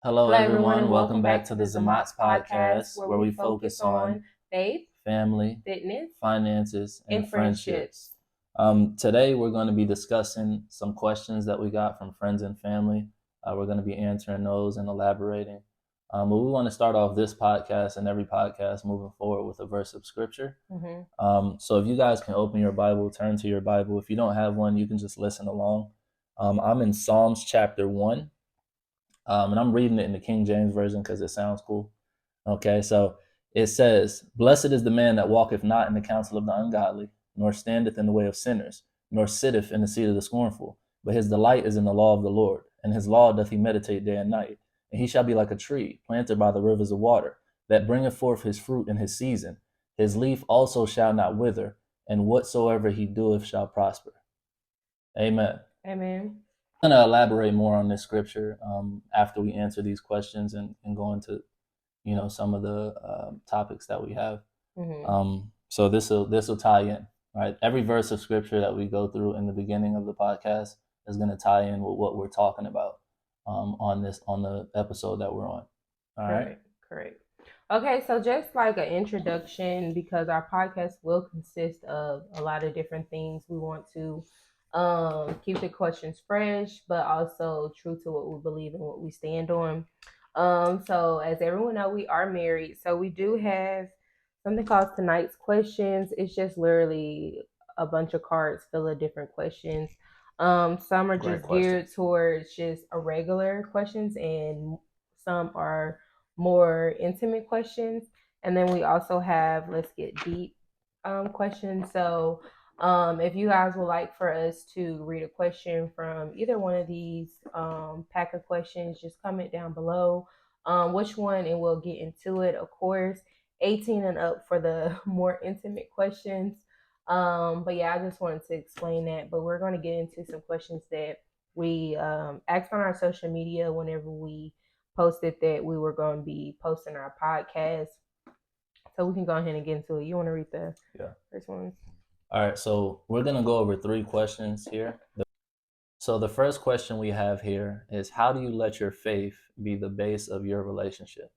Hello, Hello, everyone, everyone. and Welcome welcome back back to to the the Zamots Zamots podcast, podcast, where where we we focus focus on on faith, family, fitness, finances, and and friendships. friendships. Today, we're going to be discussing some questions that we got from friends and family. We're going to be answering those and elaborating. But we want to start off this podcast and every podcast moving forward with a verse of scripture. Mm-hmm. So if you guys can open your Bible, turn to your Bible. If you don't have one, you can just listen along. I'm in Psalms chapter 1. And I'm reading it in the King James Version because it sounds cool. Okay, so it says, "Blessed is the man that walketh not in the counsel of the ungodly, nor standeth in the way of sinners, nor sitteth in the seat of the scornful. But his delight is in the law of the Lord, and his law doth he meditate day and night. And he shall be like a tree planted by the rivers of water, that bringeth forth his fruit in his season. His leaf also shall not wither, and whatsoever he doeth shall prosper." Amen. Amen. I'm going to elaborate more on this scripture after we answer these questions and go into some of the topics that we have. Mm-hmm. So this will tie in, right? Every verse of scripture that we go through in the beginning of the podcast is going to tie in with what we're talking about on the episode that we're on. All right. Correct. Okay, so just like an introduction, because our podcast will consist of a lot of different things. We want to keep the questions fresh, but also true to what we believe and what we stand on. So as everyone know, we are married, so we do have something called tonight's questions. It's just literally a bunch of cards full of different questions. Some are Great just geared questions. towards just irregular questions, and some are more intimate questions. And then we also have let's get deep questions. So if you guys would like for us to read a question from either one of these pack of questions, just comment down below which one, and we'll get into it. Of course, 18 and up for the more intimate questions. But yeah, I just wanted to explain that. But we're going to get into some questions that we asked on our social media whenever we posted that we were going to be posting our podcast. So we can go ahead and get into it. You want to read the Yeah. first ones? All right. So we're gonna go over 3 questions here. So the first question we have here is, how do you let your faith be the base of your relationship?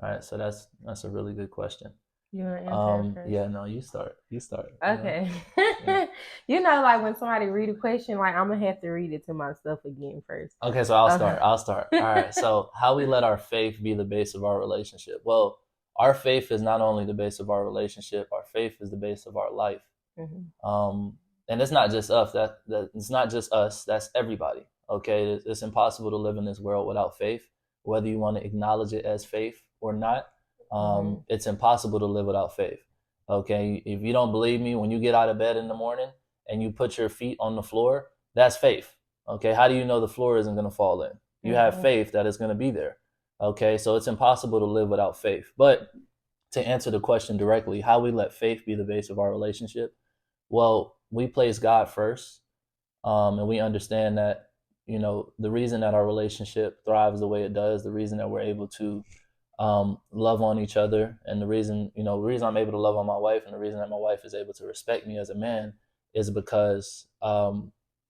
All right. So that's a really good question. You want to answer it first? Yeah, no, you start. You start. Okay. Yeah. You know, like when somebody read a question, like I'm gonna have to read it to myself again first. Okay, so I'll Uh, start. I'll start. All right. So how we let our faith be the base of our relationship? Well, our faith is not only the base of our relationship. Our faith is the base of our life. mhm, And it's not just us. That it's not just us. That's everybody. Okay, it's impossible to live in this world without faith, whether you want to acknowledge it as faith or not. mhm, It's impossible to live without faith. Okay, if you don't believe me, when you get out of bed in the morning and you put your feet on the floor, that's faith. Okay, how do you know the floor isn't going to fall in? You have mhm, faith that it's going to be there. Okay, so it's impossible to live without faith. But to answer the question directly, how we let faith be the base of our relationship? Well, we place God first, and we understand that the reason that our relationship thrives the way it does, the reason that we're able to love on each other, and the reason I'm able to love on my wife, and the reason that my wife is able to respect me as a man, is because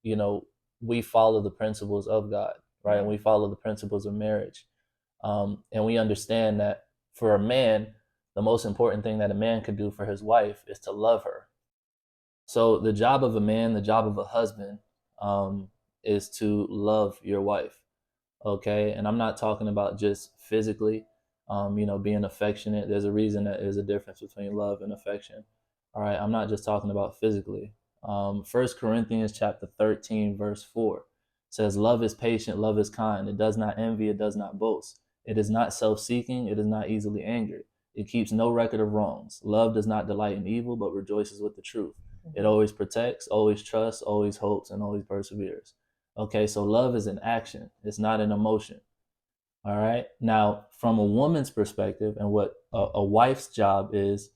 you know we follow the principles of God, right? And mhm, we follow the principles of marriage, and we understand that for a man, the most important thing that a man could do for his wife is to love her. So the job of a man, the job of a husband, is to love your wife. Okay, and I'm not talking about just physically, being affectionate. There's a reason that there's a difference between love and affection. All right, I'm not just talking about physically. 1 Corinthians chapter 13, verse 4 says, "Love is patient, love is kind. It does not envy, it does not boast. It is not self-seeking, it is not easily angered. It keeps no record of wrongs. Love does not delight in evil, but rejoices with the truth. It mhm, always protects, always trusts, always hopes, and always perseveres." Okay, so love is an action, it's not an emotion. All right. Now, from a woman's perspective, and what a wife's job is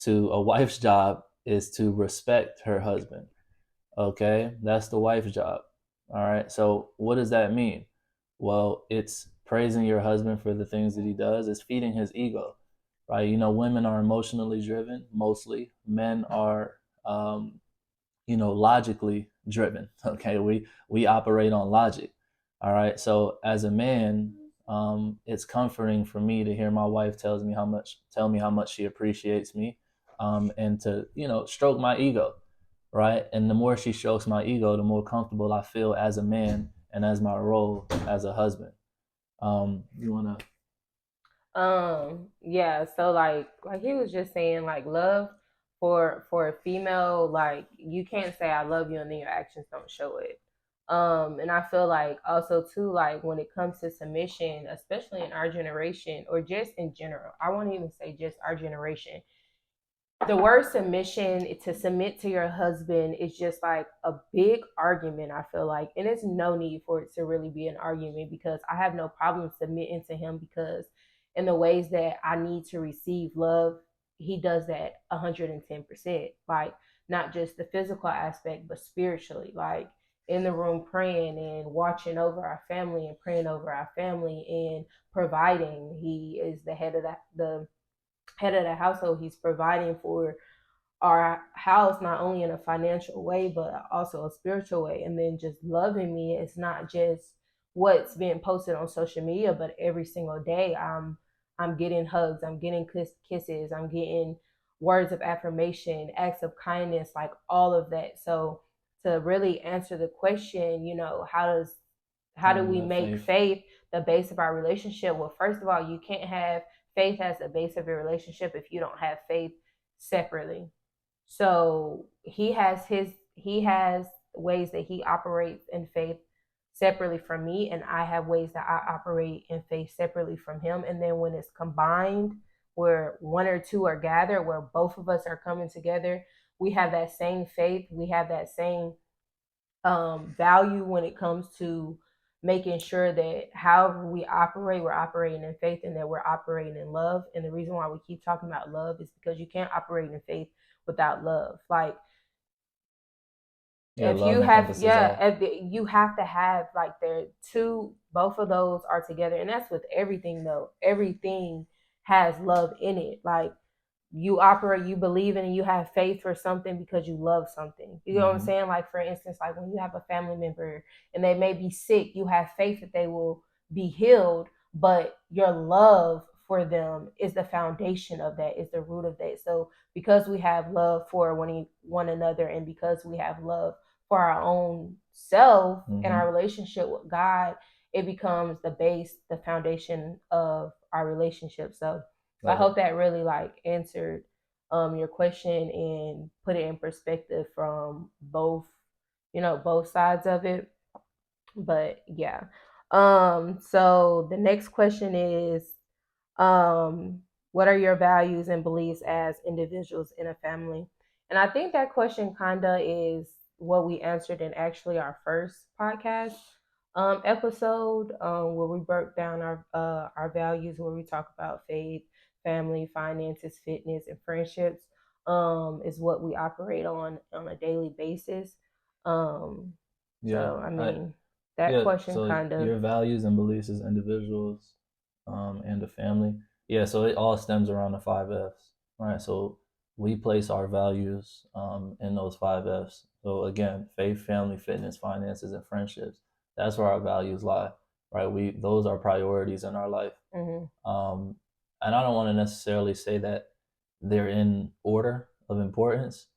to respect her husband. Okay, that's the wife's job. All right. So, what does that mean? Well, it's praising your husband for the things that he does. It's feeding his ego, right? Women are emotionally driven mostly. Men are, logically driven. Okay, we operate on logic. All right. So as a man, It's comforting for me to hear my wife tell me how much she appreciates me, and to stroke my ego, right? And the more she strokes my ego, the more comfortable I feel as a man and as my role as a husband. You wanna? Yeah, so like he was just saying, like love for a female, like you can't say I love you and then your actions don't show it. And I feel like also too, like when it comes to submission, especially in our generation or just in general, I won't even say just our generation, the word submission, to submit to your husband is just like a big argument, I feel like. And there's no need for it to really be an argument, because I have no problem submitting to him, because in the ways that I need to receive love, he does that 110%. Like not just the physical aspect, but spiritually, like in the room praying and watching over our family and praying over our family and providing. He is the head of the household. He's providing for our house, not only in a financial way but also a spiritual way. And then just loving me, it's not just what's being posted on social media, but every single day I'm getting hugs, I'm getting kisses, I'm getting words of affirmation, acts of kindness, like all of that. So to really answer the question, how do Having we that make faith. faith the base of our relationship? Well, first of all, you can't have faith as the base of your relationship if you don't have faith separately. So he has ways that he operates in faith separately from me, and I have ways that I operate in faith separately from him. And then when it's combined, where one or two are gathered, where both of us are coming together, we have that same faith, we have that same value when it comes to making sure that however we operate, we're operating in faith and that we're operating in love. And the reason why we keep talking about love is because you can't operate in faith without love. Like Yeah, if love you have, encompasses yeah, all. you have to have like there two, both of those are together. And that's with everything though. Everything has love in it. Like you operate, you believe in, and you have faith for something because you love something. You know what I'm Mm-hmm. saying? Like for instance, like when you have a family member and they may be sick, you have faith that they will be healed, but your love for them is the foundation of that, is the root of that. So because we have love for one another, and because we have love for our own self and Mm-hmm. our relationship with God, it becomes the base, the foundation of our relationship. So I Love it. hope that really like answered your question and put it in perspective from both, both sides of it. But yeah. So the next question is, um, what are your values and beliefs as individuals in a family? And I think that question kinda is what we answered in actually our first podcast episode, where we broke down our values, where we talk about faith, family, finances, fitness, and friendships. Is what we operate on a daily basis. Um, Yeah, so I I mean, that yeah. question So kind of, your values and beliefs as individuals, and the family. Yeah. So it all stems around the five Fs, right? So we place our values in those five Fs. So again, faith, family, fitness, finances, and friendships. That's where our values lie, right? Those are priorities in our life. mm-hmm. Um, and I don't want to necessarily say that they're in order of importance,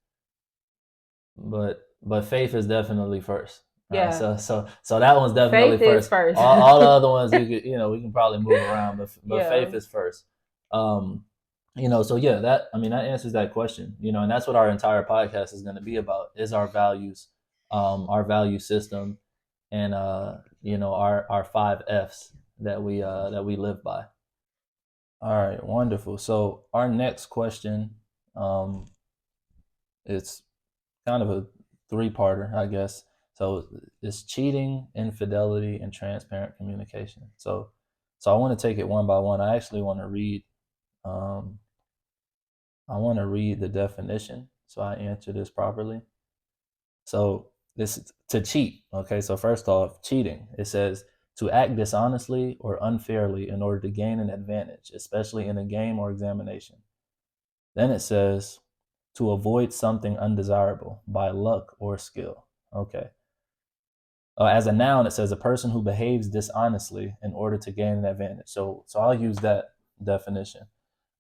but faith is definitely first. All right, Yeah, so that one's definitely faith is first. first. All the other ones we can probably move around, but Yeah. faith is first. Um, so yeah, that answers that question. And that's what our entire podcast is going to be about: is our values, our value system, and our five Fs that we live by. All right, wonderful. So our next question, um, it's kind of a three-parter, I guess. So it's cheating, infidelity, and transparent communication. So I want to take it one by one. I actually want to read. Um, I want to read the definition so I answer this properly. So this is to cheat. Okay. So first off, cheating. It says to act dishonestly or unfairly in order to gain an advantage, especially in a game or examination. Then it says to avoid something undesirable by luck or skill. Okay. As a noun, it says a person who behaves dishonestly in order to gain an advantage. So I'll use that definition.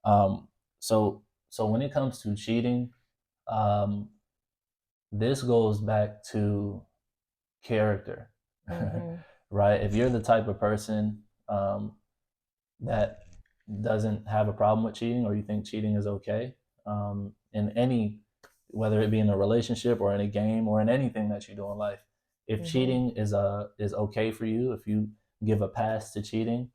Um, so so when it comes to cheating, um, this goes back to character, Mm-hmm. right? If you're the type of person that doesn't have a problem with cheating, or you think cheating is okay, in any, whether it be in a relationship or in a game or in anything that you do in life, if Mm-hmm. cheating is okay for you, if you give a pass to cheating,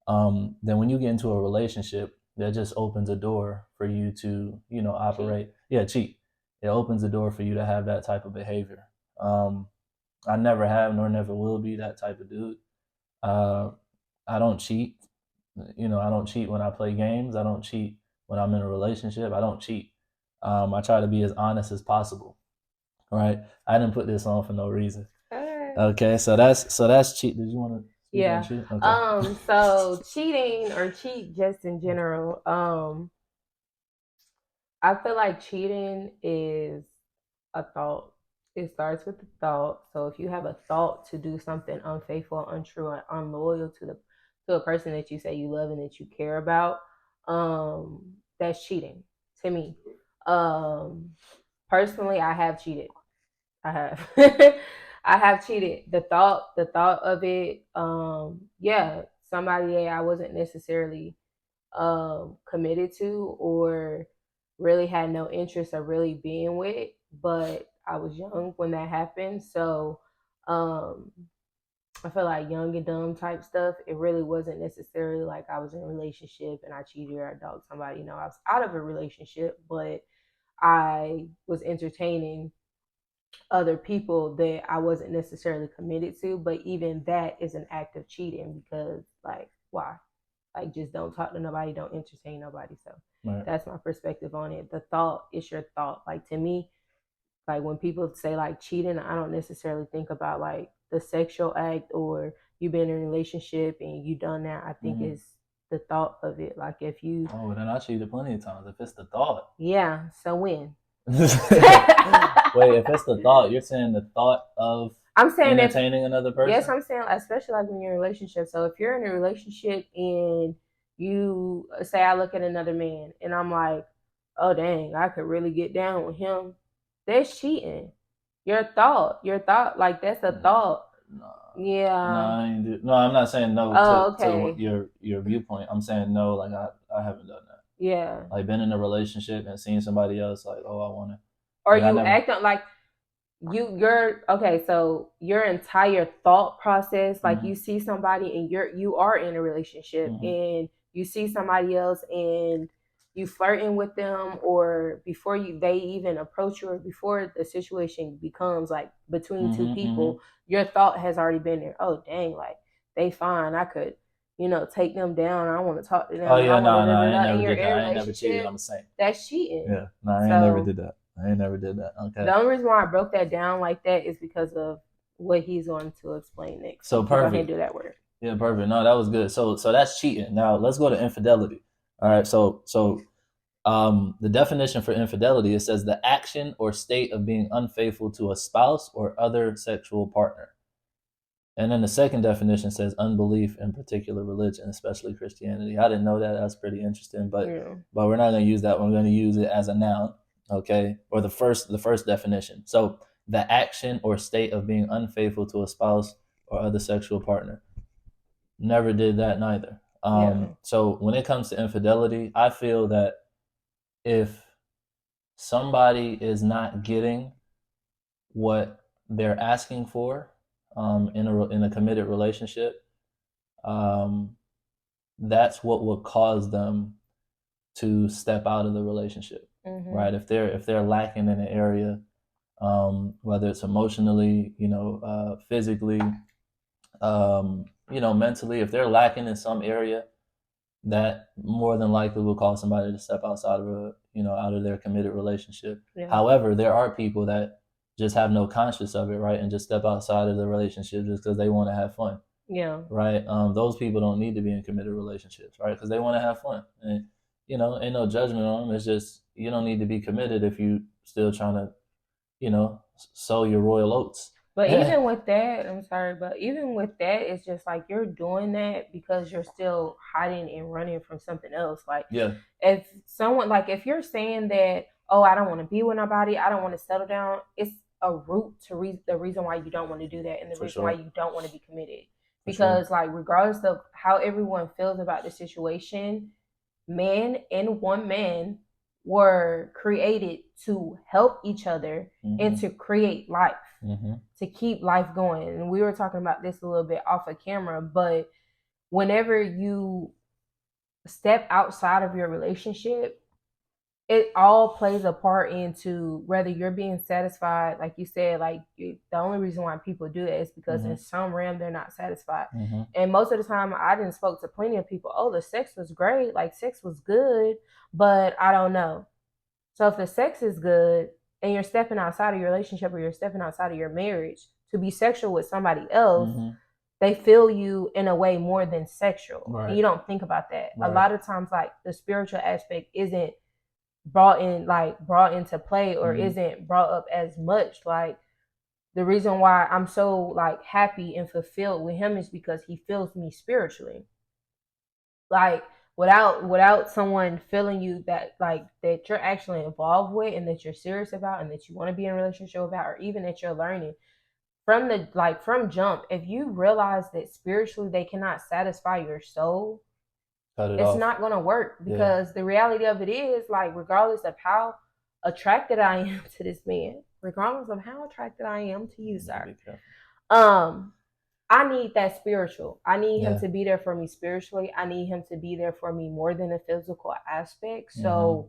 then when you get into a relationship, that just opens a door for you to, Cheat. operate. Yeah, cheat. It opens the door for you to have that type of behavior. Um, I never have nor never will be that type of dude. Uh, I don't cheat. I don't cheat when I play games. I don't cheat when I'm in a relationship. I don't cheat. I try to be as honest as possible. Right? I didn't put this on for no reason. Okay, so that's cheat. Did you want to speak on Yeah. cheat? Okay. So cheating or cheat just in general, I feel like cheating is a thought. It starts with the thought. So if you have a thought to do something unfaithful, untrue, and unloyal to a person that you say you love and that you care about, that's cheating to me. Um, Personally, I have cheated. I have. I have cheated. The thought of it, yeah, somebody that I wasn't necessarily committed to or really had no interest of really being with, but I was young when that happened. So um, I feel like young and dumb type stuff, it really wasn't necessarily like I was in a relationship and I cheated or I dogged somebody. You know, I was out of a relationship, but I was entertaining other people that I wasn't necessarily committed to. But even that is an act of cheating because, like, why? Like, just don't talk to nobody, don't entertain nobody. So Right. that's my perspective on it. The thought is your thought. Like, to me, like when people say like cheating, I don't necessarily think about like the sexual act or you been in a relationship and you done that. I think Mm-hmm. it's the thought of it. Like if you, Oh, then I cheated plenty of times. If it's the thought. yeah. So when? Wait, if it's the thought, you're saying the thought of I'm saying if entertaining another yes, person? I'm saying especially like when you're in a relationship. So if you're in a relationship and you say I look at another man and I'm like, oh dang, I could really get down with him. That's cheating. Your thought, like that's a thought. No, no, Yeah. I ain't do. No, I'm not saying no Oh, to okay. your viewpoint. I'm saying no, like I haven't done that. Yeah. Like been in a relationship and seen somebody else, like, oh, I want to. Or Like I you never. act on like you're okay, so your entire thought process, like Mm-hmm, you see somebody and you are in a relationship mm-hmm, and you see somebody else and you flirting with them or before you they even approach you or before the situation becomes like between two mm-hmm, mm-hmm. people, your thought has already been there. Oh dang, like they fine. I could, take them down. I want to talk to Oh them. I yeah, want to no, da, no, da, I da, ain't and never you're did in that. a I ain't never cheated. relationship. I'm a saint. That's cheating. Yeah, no, I ain't never So did that. I ain't never did that. Okay. the only reason why I broke that down like that is because of what he's going to explain next. So So you can go ahead and perfect. do that word. Yeah, perfect. No, that was good. So that's cheating. Now let's go to infidelity. All right. So the definition for infidelity, it says the action or state of being unfaithful to a spouse or other sexual partner. And then the second definition says unbelief in particular religion, especially Christianity. I didn't know that. That's pretty interesting, but Yeah. but we're not going to use that. We're going to use it as a noun, okay? Or the first definition. So the action or state of being unfaithful to a spouse or other sexual partner. Never did that neither. Yeah. So when it comes to infidelity, I feel that if somebody is not getting what they're asking for in a committed relationship, um, that's what will cause them to step out of the relationship, Mm-hmm. right? If they're lacking in an area, whether it's emotionally, physically, mentally, if they're lacking in some area, that more than likely will cause somebody to step outside of out of their committed relationship. Yeah. However, there are people that just have no conscience of it, right, and just step outside of the relationship just because they want to have fun, Yeah. right? Those people don't need to be in committed relationships, right? Because they want to have fun, and ain't no judgment on them. It's just you don't need to be committed if you still trying to, sow your royal oats. But even with that, I'm sorry, but even with that, it's just like you're doing that because you're still hiding and running from something else. Like, Yeah, if someone, like, if you're saying that, oh, I don't want to be with nobody, I don't want to settle down, it's a root to the reason why you don't want to do that and the for reason why sure. you don't want to be committed. For sure. Because, like, regardless of how everyone feels about the situation, man and woman were created to help each other and to create life, to keep life going. And we were talking about this a little bit off of camera, but whenever you step outside of your relationship, it all plays a part into whether you're being satisfied. Like you said, like, the only reason why people do that is because in some realm they're not satisfied. And most of the time, I didn't spoke to plenty of people, oh, the sex was great, like sex was good, but I don't know. So if the sex is good and you're stepping outside of your relationship or you're stepping outside of your marriage to be sexual with somebody else, they feel you in a way more than sexual. Right. And you don't think about that. Right. A lot of times, like, the spiritual aspect isn't brought into play or isn't brought up as much. Like, the reason why I'm so, like, happy and fulfilled with him is because he fills me spiritually. Like, without someone feeling you that, like, that you're actually involved with and that you're serious about and that you want to be in a relationship about, or even that you're learning from from jump, if you realize that spiritually they cannot satisfy your soul, it's off. not going to work. Because the reality of it is, like, regardless of how attracted I am to this man, regardless of how attracted I am to you, sir, I need that spiritual. I need him to be there for me spiritually. I need him to be there for me more than a physical aspect. So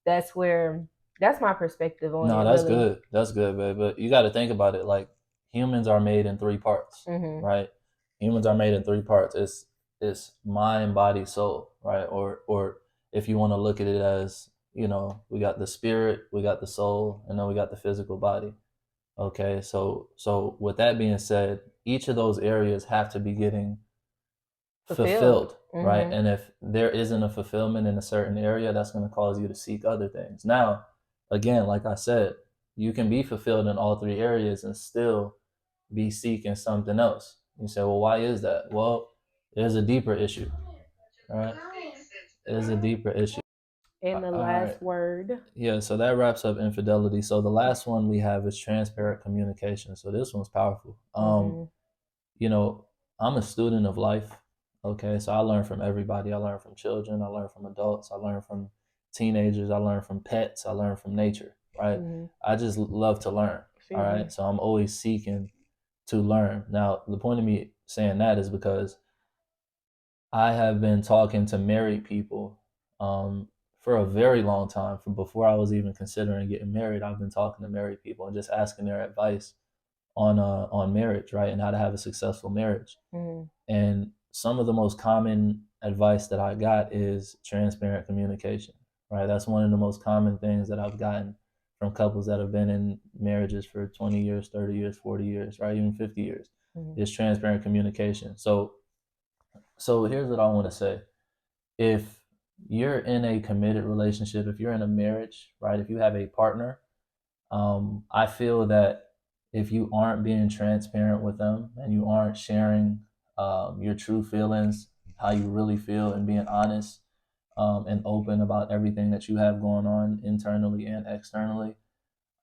that's my perspective on it. No, that's really good. That's good, babe. But you got to think about it. Like, humans are made in three parts, right? Humans are made in three parts. It's mind, body, soul, right? Or if you want to look at it as, we got the spirit, we got the soul, and then we got the physical body. Okay, so with that being said, each of those areas have to be getting fulfilled, right? And if there isn't a fulfillment in a certain area, that's going to cause you to seek other things. Now, again, like I said, you can be fulfilled in all three areas and still be seeking something else. You say, well, why is that? Well, there's a deeper issue, right? There's a deeper issue. And the All last right. word. Yeah, so that wraps up infidelity. So the last one we have is transparent communication. So this one's powerful. You know, I'm a student of life. Okay, so I learn from everybody. I learn from children. I learn from adults. I learn from teenagers. I learn from pets. I learn from nature. Right. I just love to learn. All right. So I'm always seeking to learn. Now, the point of me saying that is because I have been talking to married people for a very long time. From before I was even considering getting married, I've been talking to married people and just asking their advice on marriage, right, and how to have a successful marriage. And some of the most common advice that I got is transparent communication, right? That's one of the most common things that I've gotten from couples that have been in marriages for 20 years, 30 years, 40 years, right, even 50 years. Is transparent communication. So here's what I want to say. If you're in a committed relationship, if you're in a marriage, right, if you have a partner, I feel that if you aren't being transparent with them and you aren't sharing your true feelings, how you really feel, and being honest and open about everything that you have going on internally and externally,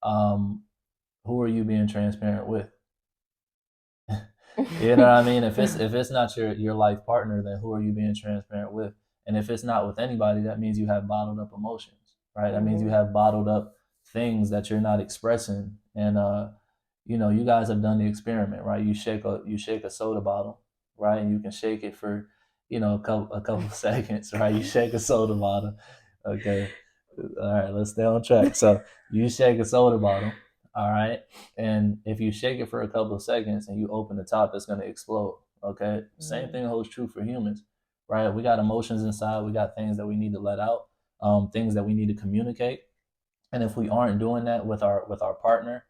who are you being transparent with? You know what I mean? If it's not your life partner, then who are you being transparent with? And if it's not with anybody, that means you have bottled up emotions, right? That means you have bottled up things that you're not expressing. And you guys have done the experiment, right? You shake a soda bottle, right? And you can shake it for, a couple of seconds, right? You shake a soda bottle. Okay. All right, let's stay on track. So you shake a soda bottle, all right? And if you shake it for a couple of seconds and you open the top, it's going to explode. Okay. Same thing holds true for humans, right? We got emotions inside. We got things that we need to let out, things that we need to communicate. And if we aren't doing that with our partner,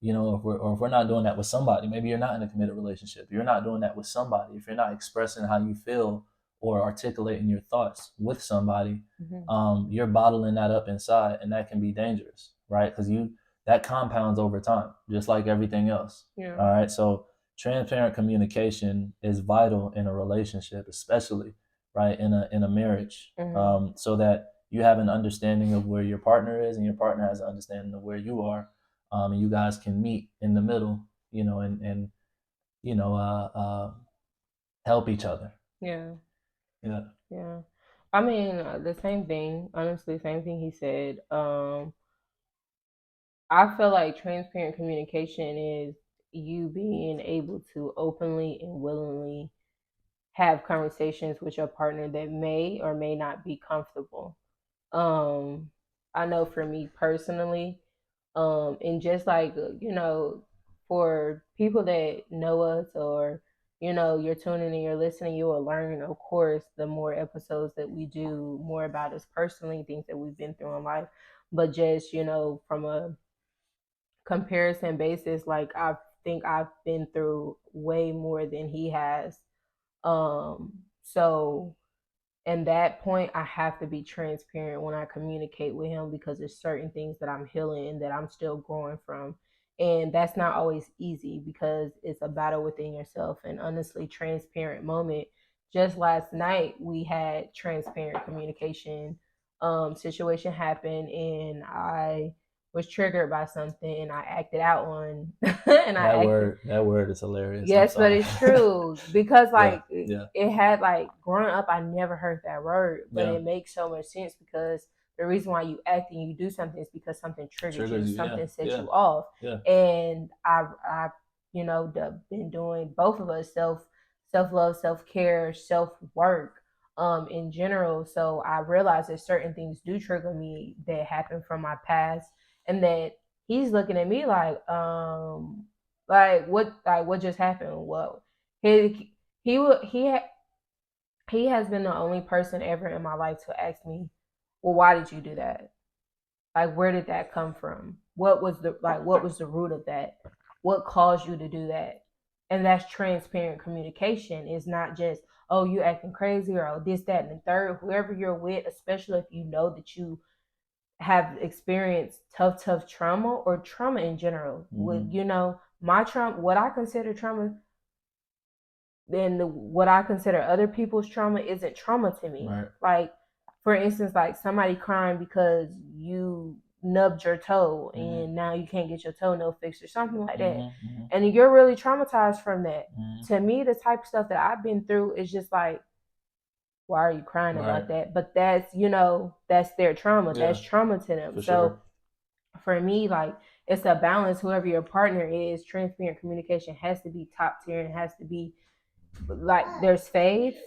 if we're not doing that with somebody, maybe you're not in a committed relationship. You're not doing that with somebody. If you're not expressing how you feel or articulating your thoughts with somebody, you're bottling that up inside, and that can be dangerous, right? Because that compounds over time, just like everything else. Yeah. All right. So transparent communication is vital in a relationship, especially right in a marriage, so that you have an understanding of where your partner is, and your partner has an understanding of where you are, and you guys can meet in the middle, and you know, help each other. Yeah. Yeah. Yeah. I mean, the same thing. Honestly, same thing he said. I feel like transparent communication is you being able to openly and willingly have conversations with your partner that may or may not be comfortable. Um, I know for me personally, and just like for people that know us, or you're tuning and you're listening, you will learn, of course, the more episodes that we do, more about us personally, things that we've been through in life. But just from a comparison basis, like I think I've been through way more than he has. So and that point, I have to be transparent when I communicate with him, because there's certain things that I'm healing and that I'm still growing from. And that's not always easy, because it's a battle within yourself. And honestly, transparent moment. Just last night, we had transparent communication. Situation happened, and I was triggered by something, and I acted out on, and I acted. That word is hilarious. Yes, but it's true, because like Yeah. it had, like, growing up, I never heard that word, but Yeah. it makes so much sense, because the reason why you act and you do something is because something triggered you, something set you off. Yeah. And I been doing, both of us, self love, self care, self work, in general. So I realized that certain things do trigger me that happened from my past, and that he's looking at me like what just happened? Well, he would he has been the only person ever in my life to ask me, "Well, why did you do that? Like, where did that come from? What was the root of that? What caused you to do that?" And that's transparent communication. It's not just, "Oh, you acting crazy," or, "Oh, this, that, and the third." Whoever you're with, especially if you know that you have experienced tough trauma, or trauma in general. With my trauma, what I consider trauma, then what I consider other people's trauma isn't trauma to me. Right. Like, for instance, like somebody crying because you nubbed your toe, and now you can't get your toenail fixed, or something like that, and you're really traumatized from that. To me, the type of stuff that I've been through is just like, why are you crying about that? But that's their trauma. That's trauma to them. So for me, like, it's a balance. Whoever your partner is, transparent communication has to be top tier, and it has to be like, there's faith,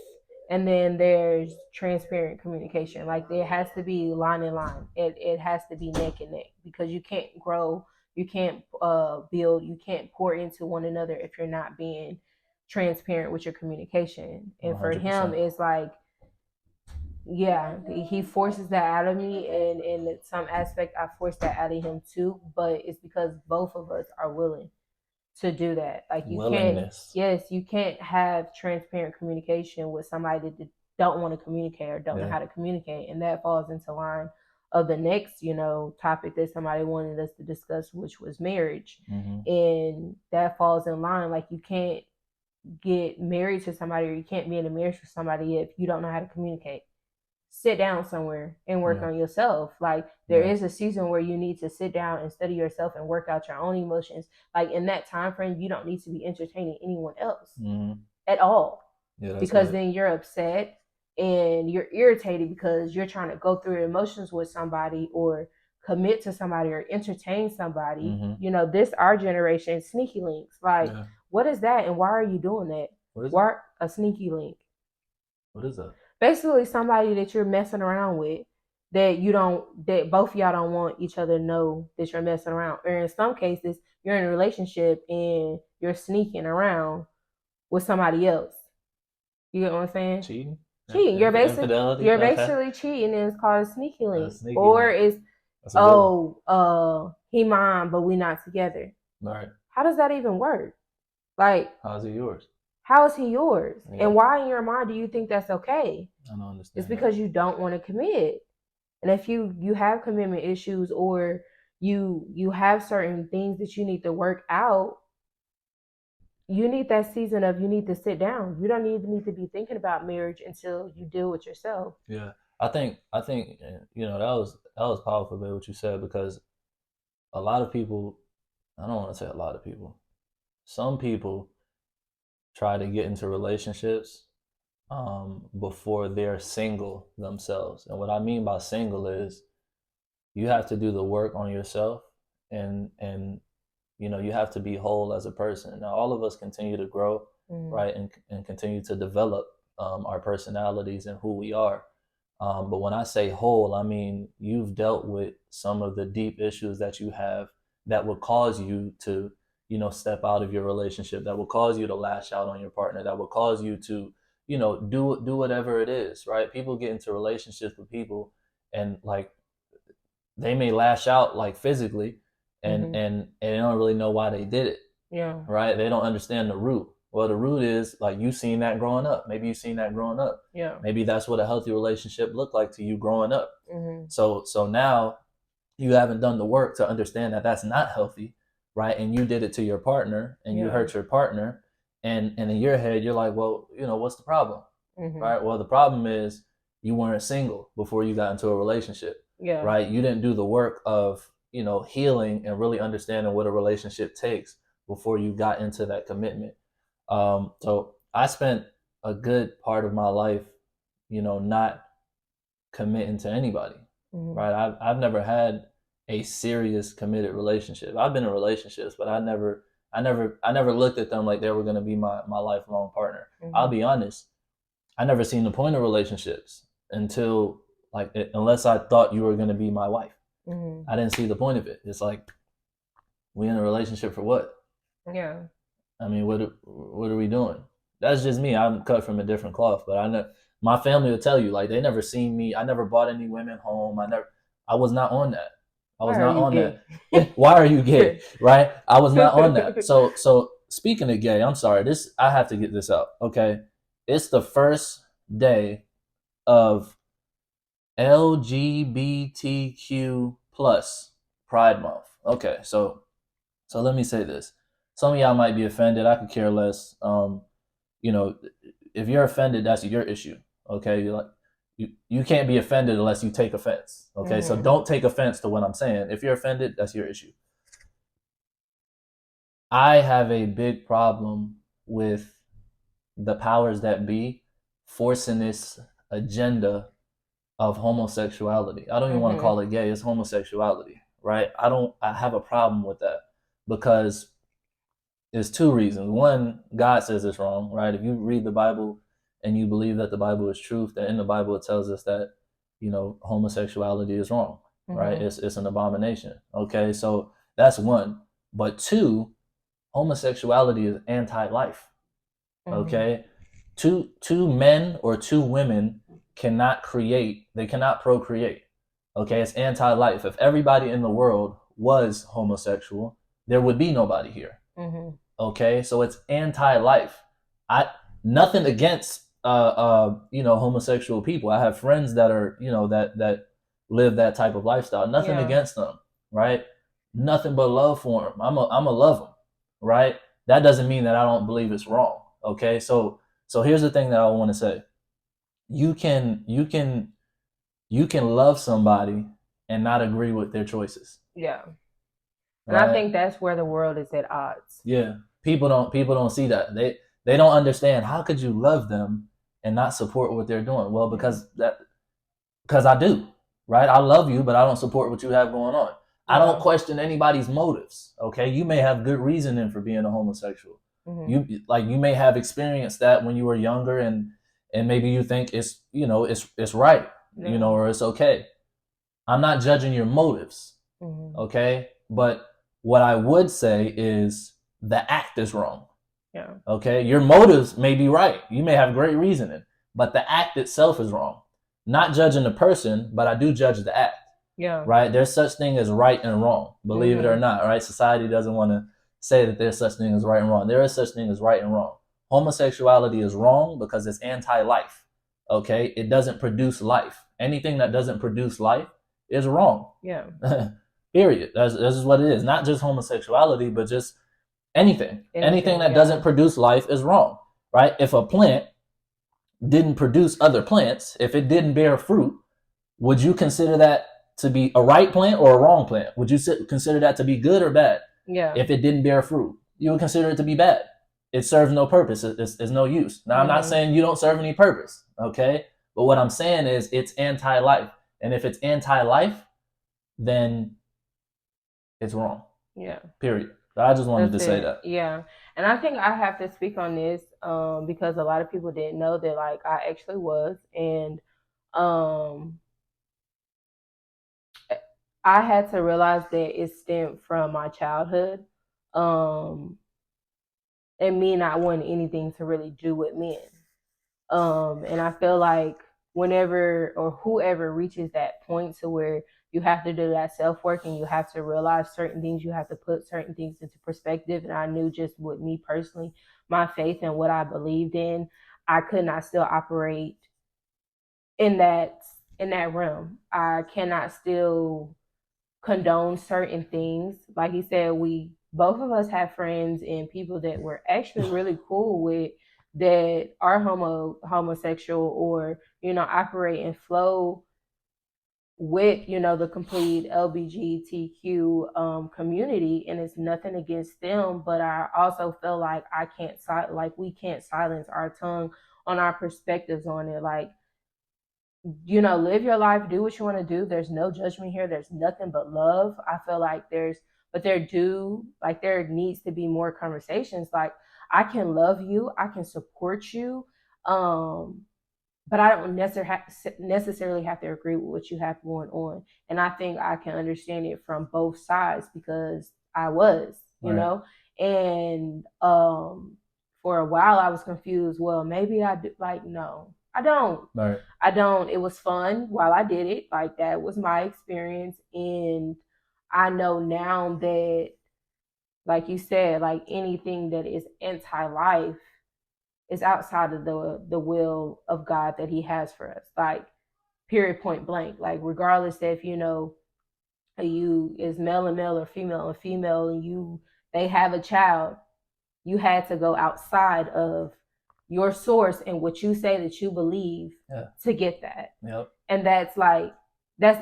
and then there's transparent communication. Like, there has to be line in line. It has to be neck and neck, because you can't grow, you can't build, you can't pour into one another if you're not being transparent with your communication. And 100%. For him, it's like, yeah, he forces that out of me, and in some aspect I force that out of him too, but it's because both of us are willing to do that. Like, you can't have transparent communication with somebody that don't want to communicate, or don't know how to communicate. And that falls into line of the next topic that somebody wanted us to discuss, which was marriage. And that falls in line. Like, you can't get married to somebody, or you can't be in a marriage with somebody if you don't know how to communicate. Sit down somewhere and work on yourself. Like, there is a season where you need to sit down and study yourself and work out your own emotions. Like, in that time frame, you don't need to be entertaining anyone else at all, because then you're upset and you're irritated, because you're trying to go through your emotions with somebody, or commit to somebody, or entertain somebody. This our generation, sneaky links. Like, what is that, and why are you doing that? Why a sneaky link? What is that? Basically, somebody that you're messing around with, that both of y'all don't want each other to know that you're messing around. Or in some cases, you're in a relationship and you're sneaking around with somebody else. You get what I'm saying? Cheating. You're basically cheating, and it's called a sneaky link. Or it's he mine, but we not together. Right. How does that even work? Like, how's it yours? How is he yours? Yeah. And why in your mind do you think that's okay? I don't understand. It's because you don't want to commit. And if you have commitment issues, or you have certain things that you need to work out. You need that season of, you need to sit down. You don't even need to be thinking about marriage until you deal with yourself. Yeah, I think that was powerful, babe, what you said, because a lot of people, I don't want to say a lot of people, some people try to get into relationships before they're single themselves. And what I mean by single is you have to do the work on yourself, and you have to be whole as a person. Now all of us continue to grow, right, and continue to develop our personalities and who we are. But when I say whole, I mean you've dealt with some of the deep issues that you have that would cause you to, step out of your relationship, that will cause you to lash out on your partner, that will cause you to, do whatever it is, right? People get into relationships with people, and like they may lash out like physically, and they don't really know why they did it. Yeah. Right? They don't understand the root. Well, the root is like you've seen that growing up. Maybe you've seen that growing up. Yeah. Maybe that's what a healthy relationship looked like to you growing up. Mm-hmm. So now you haven't done the work to understand that that's not healthy, right? And you did it to your partner, and you hurt your partner, and in your head you're like, well, what's the problem, right? Well, the problem is you weren't single before you got into a relationship, right? You didn't do the work of healing and really understanding what a relationship takes before you got into that commitment. So I spent a good part of my life, not committing to anybody, right? I've never had a serious committed relationship. I've been in relationships, but I never looked at them like they were going to be my lifelong partner. I'll be honest, I never seen the point of relationships until unless I thought you were going to be my wife. I didn't see the point of it. It's like, we in a relationship for what? Yeah. I mean, what are we doing? That's just me. I'm cut from a different cloth, but I know my family will tell you, like, they never seen me. I never bought any women home. I was not on that. I was not on that. Why are you gay? Right? I was not on that. So speaking of gay, I'm sorry. I have to get this out. Okay. It's the first day of LGBTQ plus Pride Month. Okay, so let me say this. Some of y'all might be offended. I could care less. If you're offended, that's your issue. Okay, you can't be offended unless you take offense. Okay, so don't take offense to what I'm saying. If you're offended, that's your issue. I have a big problem with the powers that be forcing this agenda of homosexuality. I don't even want to call it gay. It's homosexuality, right? I have a problem with that because there's two reasons. One, God says it's wrong, right? If you read the Bible and you believe that the Bible is truth, then in the Bible it tells us that, homosexuality is wrong, right? It's an abomination. Okay, so that's one. But two, homosexuality is anti-life. Okay, two men or two women cannot procreate. Okay, it's anti-life. If everybody in the world was homosexual, there would be nobody here. Okay, so it's anti-life. Nothing against homosexual people. I have friends that are that live that type of lifestyle. Nothing against them, right? Nothing but love for them. I'm a love them, right? That doesn't mean that I don't believe it's wrong. Okay, so here's the thing that I want to say. You can love somebody and not agree with their choices. Yeah. And right? I think that's where the world is at odds. Yeah. People don't see that. They don't understand, how could you love them and not support what they're doing? Well, because I do, right? I love you, but I don't support what you have going on. I don't question anybody's motives. Okay, you may have good reasoning for being a homosexual. You may have experienced that when you were younger, and maybe you think it's it's right, or it's okay. I'm not judging your motives, okay? But what I would say is the act is wrong. Yeah. Okay, your motives may be right. You may have great reasoning, but the act itself is wrong. Not judging the person, but I do judge the act. Yeah. Right? There's such thing as right and wrong, believe it or not, right? Society doesn't want to say that there's such thing as right and wrong. There is such thing as right and wrong. Homosexuality is wrong because it's anti-life. Okay? It doesn't produce life. Anything that doesn't produce life is wrong. Yeah. Period. That's just what it is. Not just homosexuality, but just anything. Anything that doesn't produce life is wrong, right? If a plant didn't produce other plants, if it didn't bear fruit, would you consider that to be a right plant or a wrong plant? Would you consider that to be good or bad? Yeah. If it didn't bear fruit, you would consider it to be bad. It serves no purpose. It's no use. Now, I'm not saying you don't serve any purpose, okay? But what I'm saying is it's anti-life. And if it's anti-life, then it's wrong. Yeah. Period. I just wanted to say that. Yeah. And I think I have to speak on this because a lot of people didn't know that like I actually was. And I had to realize that it stemmed from my childhood. And me not wanting anything to really do with men. And I feel like whenever or whoever reaches that point to where you have to do that self work and you have to realize certain things, you have to put certain things into perspective. And I knew just with me personally, my faith and what I believed in, I could not still operate in that realm. I cannot still condone certain things. Like he said, we both of us have friends and people that we're actually really cool with that are homosexual or operate and flow with the complete LBGTQ community, and it's nothing against them, but I also feel like we can't silence our tongue on our perspectives on it. Like, live your life, do what you want to do. There's no judgment here. There's nothing but love. I feel like there needs to be more conversations. Like, I can love you, I can support you, but I don't necessarily have to agree with what you have going on. And I think I can understand it from both sides because I was, you know, and for a while I was confused. Well, maybe I do. Like, no, I don't. Right. I don't. It was fun while I did it. Like, that was my experience. And I know now that, like you said, like anything that is anti-life is outside of the will of God that He has for us. Like, period, point blank. Like, regardless if you is male and male or female and female, and they have a child, you had to go outside of your source and what you say that you believe to get that. Yep. And that's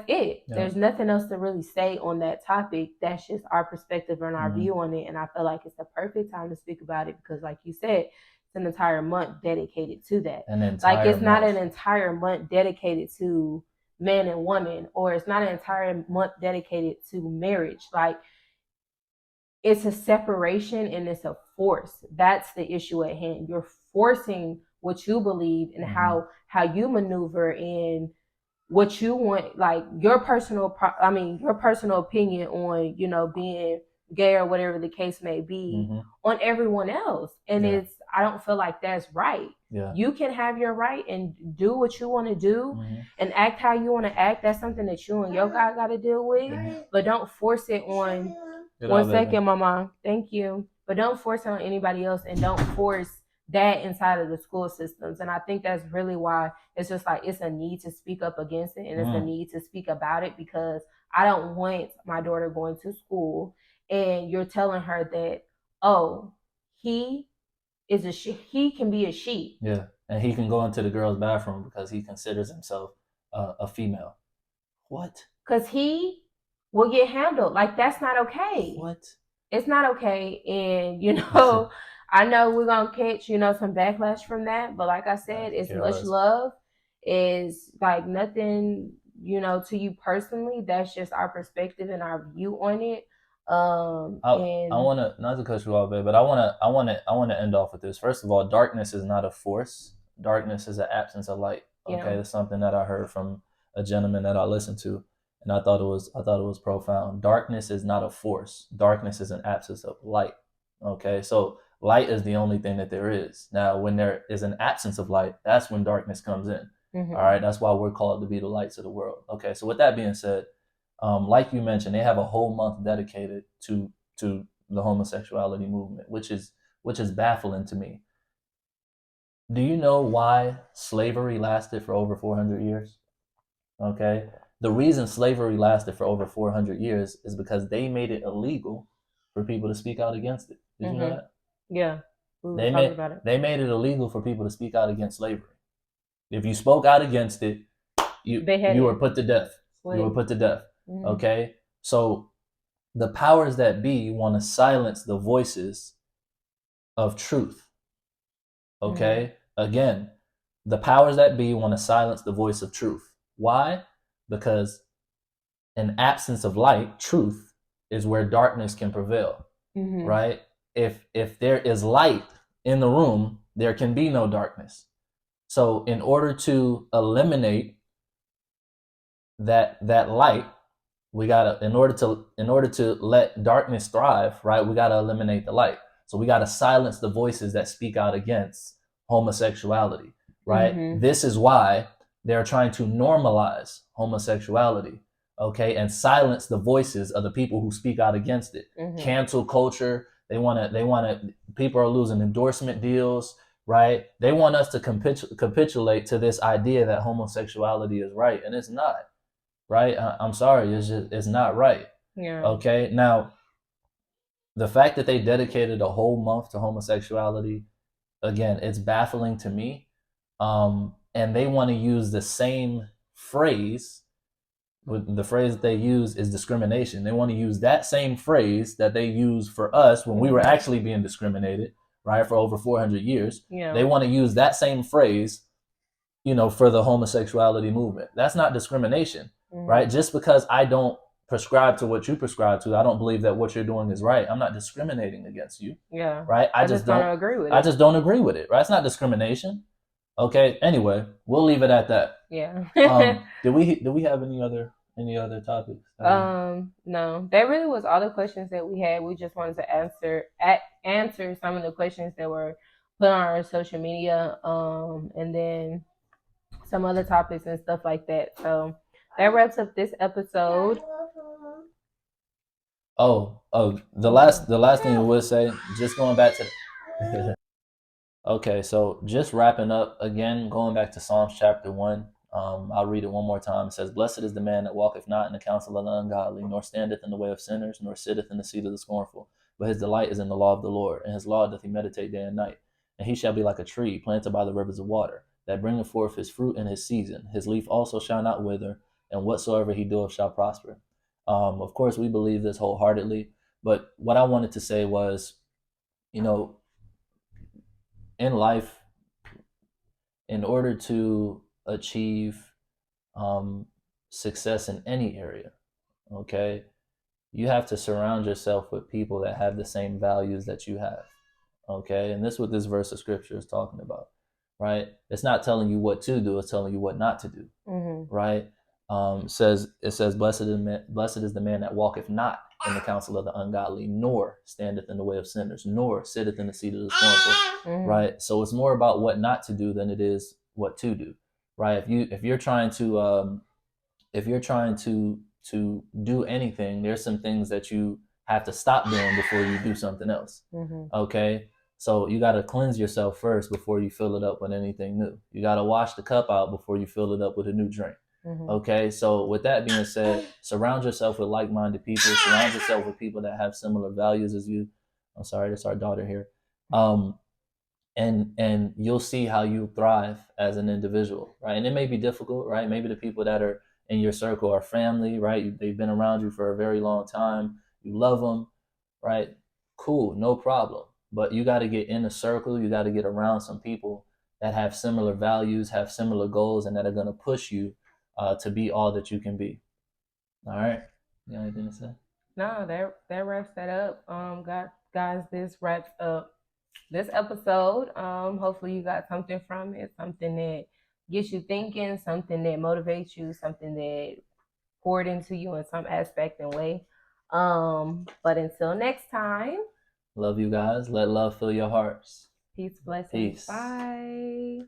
it. Yep. There's nothing else to really say on that topic. That's just our perspective and our view on it. And I feel like it's the perfect time to speak about it because, like you said, it's an entire month dedicated to that. It's not an entire month dedicated to man and woman, or it's not an entire month dedicated to marriage. Like, it's a separation and it's a force. That's the issue at hand. You're forcing what you believe and how you maneuver and what you want, like your personal opinion on, being gay or whatever the case may be on everyone else. And I don't feel like that's right. Yeah. You can have your right and do what you want to do and act how you want to act. That's something that you and your God got to deal with. But don't force it on. One second, Mama. Thank you. But don't force it on anybody else, and don't force that inside of the school systems. And I think that's really why it's just like it's a need to speak up against it, and it's a need to speak about it, because I don't want my daughter going to school and you're telling her that, oh, he can be a she. Yeah. And he can go into the girls' bathroom because he considers himself a female. What? Because he will get handled. Like, that's not okay. What? It's not okay. And, I know we're going to catch, some backlash from that. But like I said, it's much love. Is like nothing, to you personally. That's just our perspective and our view on it. I want to, not to cut you off, babe, but I want to end off with this. First of all, darkness is not a force. Darkness is an absence of light. Okay. Yeah. That's something that I heard from a gentleman that I listened to. And I thought it was profound. Darkness is not a force. Darkness is an absence of light. Okay, so light is the only thing that there is. Now, when there is an absence of light, that's when darkness comes in. All right, that's why we're called to be the lights of the world. Okay, so with that being said, like you mentioned, they have a whole month dedicated to the homosexuality movement, which is baffling to me. Do you know why slavery lasted for over 400 years? Okay. the reason slavery lasted for over 400 years is because they made it illegal for people to speak out against it. Did you know that? Yeah, we were talking about it. They made it illegal for people to speak out against slavery. If you spoke out against it, you were put to death. You were put to death. Okay? So the powers that be want to silence the voices of truth. Okay? Again, the powers that be want to silence the voice of truth. Why? Because in absence of light, truth is where darkness can prevail. Right? If there is light in the room, there can be no darkness. So in order to eliminate that light, we gotta in order to let darkness thrive, right? We gotta eliminate the light. So we gotta silence the voices that speak out against homosexuality, right? This is why they're trying to normalize homosexuality, okay, and silence the voices of the people who speak out against it. Cancel culture. They want to. People are losing endorsement deals, right? They want us to capitulate to this idea that homosexuality is right, and it's not. Right? I'm sorry, it's not right. Yeah. Okay. Now, the fact that they dedicated a whole month to homosexuality, again, it's baffling to me. And they want to use the same phrase. The phrase that they use is discrimination. They want to use that same phrase that they use for us when we were actually being discriminated, right, for over 400 years. Yeah. They want to use that same phrase, for the homosexuality movement. That's not discrimination. Right? Just because I don't prescribe to what you prescribe to, I don't believe that what you're doing is right. I'm not discriminating against you. Yeah. Right? I just don't agree with it. I just don't agree with it. Right? It's not discrimination. Okay. Anyway, we'll leave it at that. Yeah. Do we have any other topics? No. That really was all the questions that we had. We just wanted to answer some of the questions that were put on our social media, and then some other topics and stuff like that. So that wraps up this episode. The last thing I would say, just going back to okay, so just wrapping up again, going back to Psalms chapter 1. I'll read it one more time. It says, "Blessed is the man that walketh not in the counsel of the ungodly, nor standeth in the way of sinners, nor sitteth in the seat of the scornful. But his delight is in the law of the Lord, and his law doth he meditate day and night. And he shall be like a tree planted by the rivers of water, that bringeth forth his fruit in his season. His leaf also shall not wither, and whatsoever he doeth shall prosper." Of course, we believe this wholeheartedly. But what I wanted to say was, in life, in order to achieve success in any area, okay, you have to surround yourself with people that have the same values that you have, okay? And this is what this verse of scripture is talking about, right? It's not telling you what to do, it's telling you what not to do, right? It says, blessed is the man that walketh not in the counsel of the ungodly, nor standeth in the way of sinners, nor sitteth in the seat of the scornful, right? So it's more about what not to do than it is what to do, right? If you're trying to do anything, there's some things that you have to stop doing before you do something else. Okay, so you got to cleanse yourself first before you fill it up with anything new. You got to wash the cup out before you fill it up with a new drink. Okay, so with that being said, surround yourself with like-minded people. Surround yourself with people that have similar values as you. I'm sorry, that's our daughter here. And you'll see how you thrive as an individual, right? And it may be difficult, right? Maybe the people that are in your circle are family, right? They've been around you for a very long time. You love them, right? Cool, no problem. But you got to get in a circle. You got to get around some people that have similar values, have similar goals, and that are going to push you to be all that you can be. All right. You got anything to say? No, that wraps that up. Guys, this wraps up this episode. Hopefully you got something from it, something that gets you thinking, something that motivates you, something that poured into you in some aspect and way. But until next time, love you guys. Let love fill your hearts. Peace, blessings. Bye.